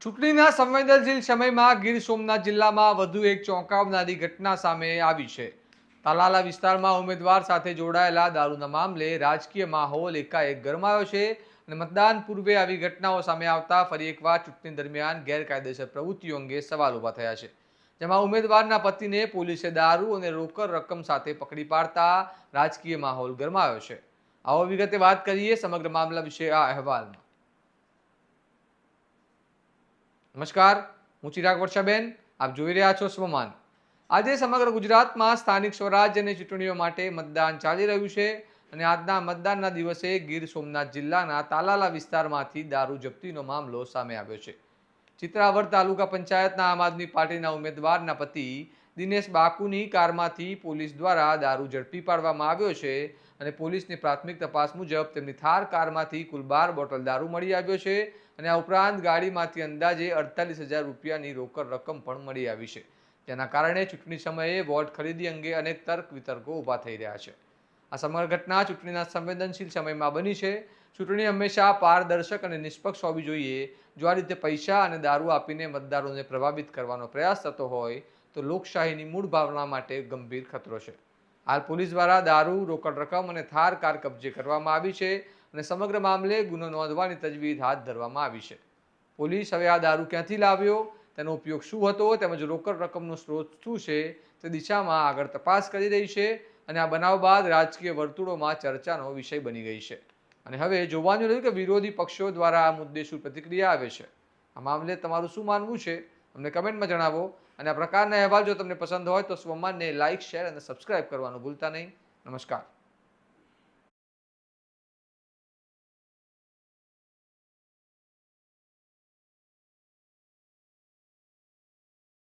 ચૂંટણીના સંવેદનશીલ સમયમાં ગીર સોમનાથ જિલ્લામાં વધુ એક ચોંકાવનારી ઘટના સામે આવી છે. તાલાલા વિસ્તારમાં ઉમેદવાર સાથે જોડાયેલા દારૂના મામલે રાજકીય માહોલ એકાએક ગરમાયો છે અને મતદાન પૂર્વે આવી ઘટનાઓ સામે આવતા ફરી એકવાર ચૂંટણી દરમિયાન ગેરકાયદેસર પ્રવૃત્તિઓ અંગે સવાલ ઊભા થયા છે. જેમાં ઉમેદવારના પતિને પોલીસે દારૂ અને રોકડ રકમ સાથે પકડી પાડતા રાજકીય માહોલ ગરમાયો છે. આવો વિગતે વાત કરીએ સમગ્ર મામલા વિશે આ અહેવાલમાં. નમસ્કાર, હું ચિરાગ વર્ષાબેન, આપ જોઈ રહ્યા છો સ્વમાન. આજે સમગ્ર ગુજરાતમાં સ્થાનિક સ્વરાજ્યની ચૂંટણીઓ માટે મતદાન ચાલી રહ્યું છે અને આજના મતદાનના દિવસે ગીર સોમનાથ જિલ્લાના તાલાલા વિસ્તારમાંથી દારૂ જપ્તીનો મામલો સામે આવ્યો છે. ચિત્રાવડ તાલુકા પંચાયતના આમ આદમી પાર્ટીના ઉમેદવારના પતિ દિનેશ બાકુની કારમાંથી પોલીસ દ્વારા દારૂ ઝડપી પાડવામાં આવ્યો છે અને પોલીસની પ્રાથમિક તપાસ મુજબ તેમની થાર કારમાંથી કુલ 12 બોટલ દારૂ મળી આવ્યો છે અને આ ઉપરાંત ગાડીમાંથી અંદાજે 48,000 રૂપિયાની રોકડ રકમ પણ મળી આવી છે, જેના કારણે ચૂંટણી સમયે વોટ ખરીદી અંગે અનેક તર્ક વિતર્કો ઊભા થઈ રહ્યા છે. આ સમગ્ર ઘટના ચૂંટણીના સંવેદનશીલ સમયમાં બની છે. ચૂંટણી હંમેશા પારદર્શક અને નિષ્પક્ષ હોવી જોઈએ. જો આ રીતે પૈસા અને દારૂ આપીને મતદારોને પ્રભાવિત કરવાનો પ્રયાસ થતો હોય તો લોકશાહીની મૂળ ભાવના માટે ગંભીર ખતરો છે. હાલ પોલીસ દ્વારા દારૂ, રોકડ રકમ અને થાર કાર કબજે કરવામાં આવી છે અને સમગ્ર મામલે ગુનો નોંધવાની તજવીજ હાથ ધરવામાં આવી છે. પોલીસ હવે આ દારૂ ક્યાંથી લાવ્યો, તેનો ઉપયોગ શું હતો તેમજ રોકડ રકમનો સ્ત્રોત શું છે તે દિશામાં આગળ તપાસ કરી રહી છે અને આ બનાવ બાદ રાજકીય વર્તુળોમાં ચર્ચાનો વિષય બની ગઈ છે. અને હવે જોવાનું રહ્યું કે વિરોધી પક્ષો દ્વારા આ મુદ્દે શું પ્રતિક્રિયા આવે છે. આ મામલે તમારું શું માનવું છે અમને કમેન્ટમાં જણાવો અને આ પ્રકારના અહેવાલ જો તમને પસંદ હોય તો સ્વમાનને લાઇક, શેર અને સબસ્ક્રાઇબ કરવાનું ભૂલતા નહીં. નમસ્કાર.